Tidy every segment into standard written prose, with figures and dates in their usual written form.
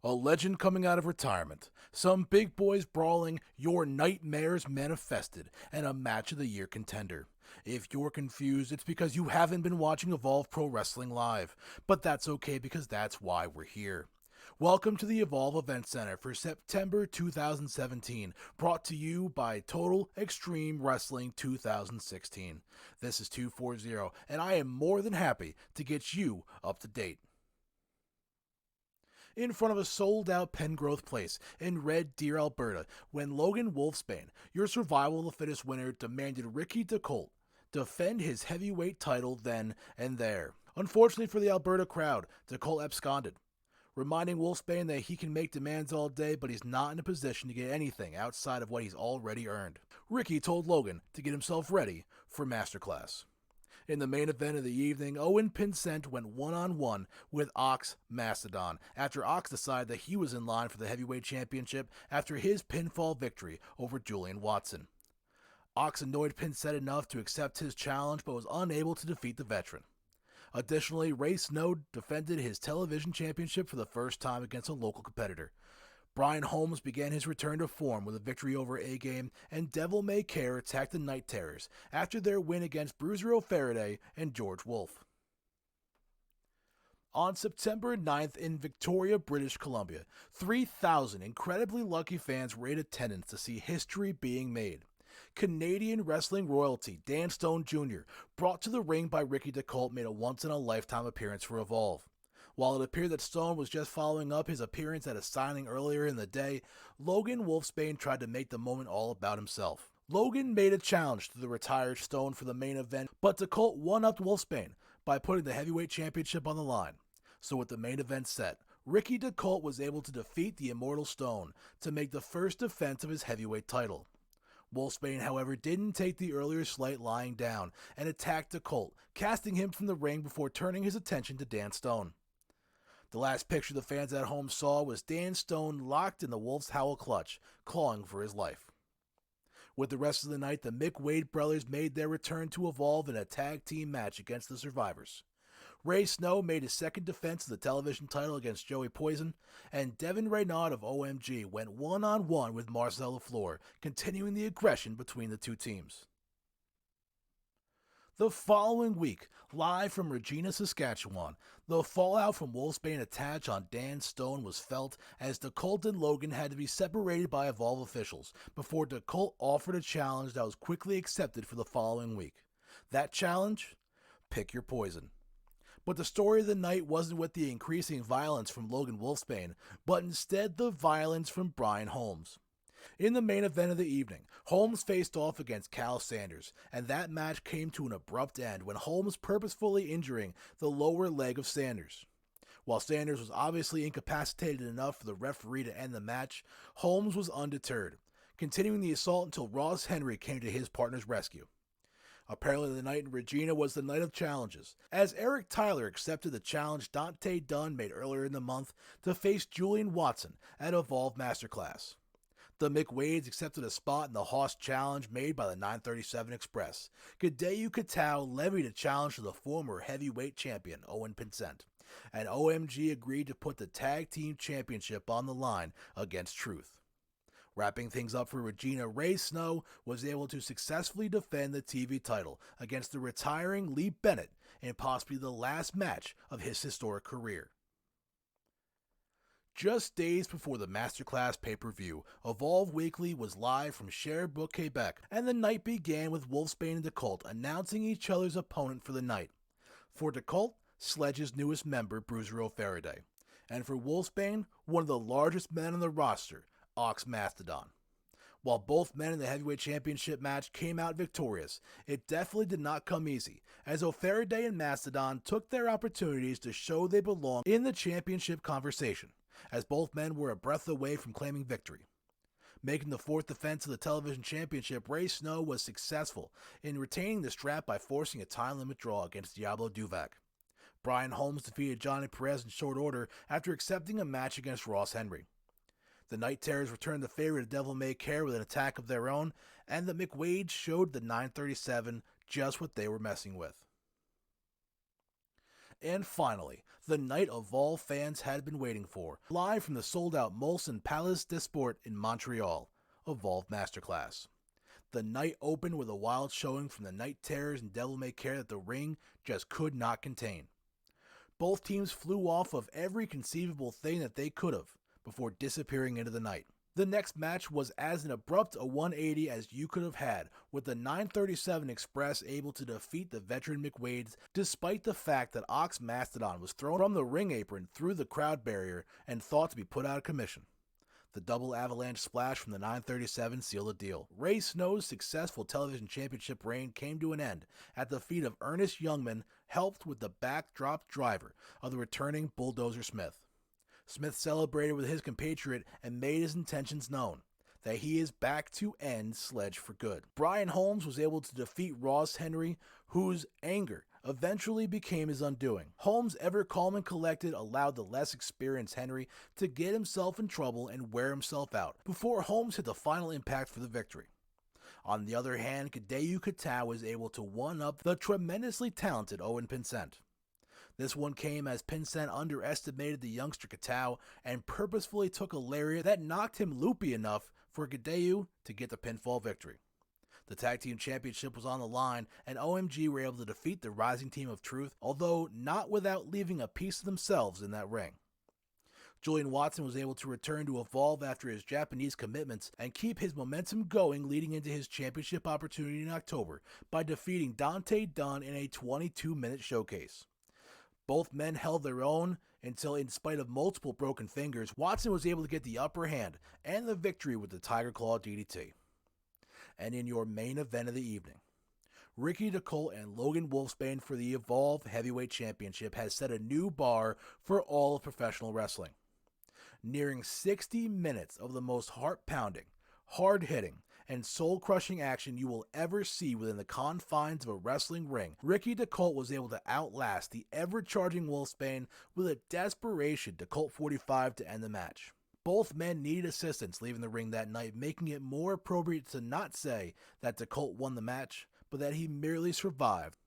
A legend coming out of retirement, some big boys brawling, your nightmares manifested, and a match of the year contender. If you're confused, it's because you haven't been watching Evolve Pro Wrestling live, but that's okay because that's why we're here. Welcome to the Evolve Event Center for September 2017, brought to you by Total Extreme Wrestling 2016. This is 240, and I am more than happy to get you up to date. In front of a sold-out Pengrowth Place in Red Deer, Alberta, when Logan Wolfsbaine, your survival of the fittest winner, demanded Ricky DeColt defend his heavyweight title then and there. Unfortunately for the Alberta crowd, DeColt absconded, reminding Wolfsbaine that he can make demands all day, but he's not in a position to get anything outside of what he's already earned. Ricky told Logan to get himself ready for Masterclass. In the main event of the evening, Owen Pinsent went one-on-one with Ox Mastodon after Ox decided that he was in line for the heavyweight championship after his pinfall victory over Julian Watson. Ox annoyed Pinsent enough to accept his challenge but was unable to defeat the veteran. Additionally, Ray Snow defended his television championship for the first time against a local competitor. Brian Holmes began his return to form with a victory over A-Game, and Devil May Care attacked the Night Terrors after their win against Bruiser O'Faraday and George Wolf. On September 9th in Victoria, British Columbia, 3,000 incredibly lucky fans were in attendance to see history being made. Canadian wrestling royalty Dan Stone Jr., brought to the ring by Ricky DeColt, made a once-in-a-lifetime appearance for Evolve. While it appeared that Stone was just following up his appearance at a signing earlier in the day, Logan Wolfsbaine tried to make the moment all about himself. Logan made a challenge to the retired Stone for the main event, but DeColt one-upped Wolfsbaine by putting the heavyweight championship on the line. So with the main event set, Ricky DeColt was able to defeat the Immortal Stone to make the first defense of his heavyweight title. Wolfsbaine, however, didn't take the earlier slight lying down and attacked DeColt, casting him from the ring before turning his attention to Dan Stone. The last picture the fans at home saw was Dan Stone locked in the Wolf's Howl clutch, clawing for his life. With the rest of the night, the Mick Wade brothers made their return to Evolve in a tag team match against the Survivors. Ray Snow made his second defense of the television title against Joey Poison, and Devin Raynaud of OMG went one-on-one with Marcel LaFleur, continuing the aggression between the two teams. The following week, live from Regina, Saskatchewan, the fallout from Wolfsbane attach on Dan Stone was felt as DeColt and Logan had to be separated by Evolve officials before DeColt offered a challenge that was quickly accepted for the following week. That challenge? Pick your poison. But the story of the night wasn't with the increasing violence from Logan Wolfsbane, but instead the violence from Brian Holmes. In the main event of the evening, Holmes faced off against Cal Sanders, and that match came to an abrupt end when Holmes purposefully injuring the lower leg of Sanders. While Sanders was obviously incapacitated enough for the referee to end the match, Holmes was undeterred, continuing the assault until Ross Henry came to his partner's rescue. Apparently the night in Regina was the night of challenges, as Eric Tyler accepted the challenge Dante Dunn made earlier in the month to face Julian Watson at Evolve Masterclass. The McWades accepted a spot in the Hoss Challenge made by the 937 Express. Hideo Katao levied a challenge to the former heavyweight champion Owen Pinsent, and OMG agreed to put the tag team championship on the line against Truth. Wrapping things up for Regina, Ray Snow was able to successfully defend the TV title against the retiring Lee Bennett in possibly the last match of his historic career. Just days before the Masterclass Pay Per View, Evolve Weekly was live from Sherbrooke, Quebec, and the night began with Wolfsbaine and DeColt announcing each other's opponent for the night. For DeColt, Sledge's newest member, Bruiser O'Faraday, and for Wolfsbaine, one of the largest men on the roster, Ox Mastodon. While both men in the heavyweight championship match came out victorious, it definitely did not come easy, as O'Faraday and Mastodon took their opportunities to show they belong in the championship conversation, as both men were a breath away from claiming victory. Making the fourth defense of the television championship, Ray Snow was successful in retaining the strap by forcing a time limit draw against Diablo Duvac. Brian Holmes defeated Johnny Perez in short order after accepting a match against Ross Henry. The Night Terrors returned the favor to Devil May Care with an attack of their own, and the McWades showed the 937 just what they were messing with. And finally, the night Evolve fans had been waiting for, live from the sold-out Molson Palace des Sports in Montreal, Evolve Masterclass. The night opened with a wild showing from the Night Terrors and Devil May Care that the ring just could not contain. Both teams flew off of every conceivable thing that they could have, before disappearing into the night. The next match was as an abrupt a 180 as you could have had, with the 937 Express able to defeat the veteran McWades despite the fact that Ox Mastodon was thrown from the ring apron through the crowd barrier and thought to be put out of commission. The double avalanche splash from the 937 sealed the deal. Ray Snow's successful television championship reign came to an end at the feet of Ernest Youngman, helped with the backdrop driver of the returning Bulldozer Smith. Smith celebrated with his compatriot and made his intentions known, that he is back to end SLEDGE for good. Brian Holmes was able to defeat Ross Henry, whose anger eventually became his undoing. Holmes, ever calm and collected, allowed the less experienced Henry to get himself in trouble and wear himself out, before Holmes hit the final impact for the victory. On the other hand, Hideo Kata was able to one-up the tremendously talented Owen Pinsent. This one came as Pinsent underestimated the youngster Kata and purposefully took a lariat that knocked him loopy enough for Hideo to get the pinfall victory. The Tag Team Championship was on the line, and OMG were able to defeat the Rising Team of Truth, although not without leaving a piece of themselves in that ring. Julian Watson was able to return to Evolve after his Japanese commitments and keep his momentum going leading into his championship opportunity in October by defeating Dante Dunn in a 22-minute showcase. Both men held their own until, in spite of multiple broken fingers, Watson was able to get the upper hand and the victory with the Tiger Claw DDT. And in your main event of the evening, Ricky DeColt and Logan Wolfsbaine for the Evolve Heavyweight Championship has set a new bar for all of professional wrestling. Nearing 60 minutes of the most heart-pounding, hard-hitting, and soul-crushing action you will ever see within the confines of a wrestling ring, Ricky DeColt was able to outlast the ever-charging Wolfsbaine with a desperation DeColt 45 to end the match. Both men needed assistance leaving the ring that night, making it more appropriate to not say that DeColt won the match, but that he merely survived.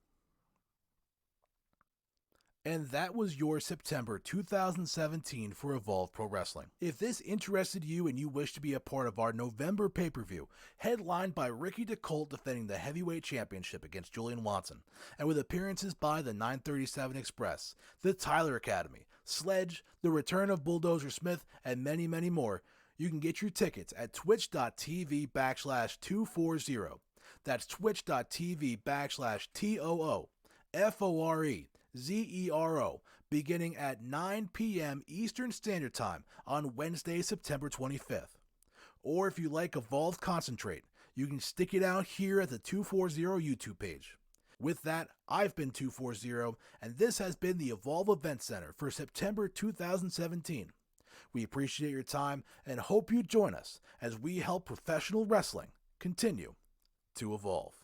And that was your September 2017 for Evolve Pro Wrestling. If this interested you and you wish to be a part of our November pay-per-view, headlined by Ricky DeColt defending the Heavyweight Championship against Julian Watson, and with appearances by the 937 Express, the Tyler Academy, SLEDGE, the return of Bulldozer Smith, and many, many more, you can get your tickets at twitch.tv/240. That's twitch.tv/TOOFOREZERO, beginning at 9 p.m. Eastern Standard Time on Wednesday, September 25th. Or if you like Evolve Concentrate, you can stick it out here at the 240 YouTube page. With that, I've been 240, and this has been the Evolve Event Center for September 2017. We appreciate your time and hope you join us as we help professional wrestling continue to evolve.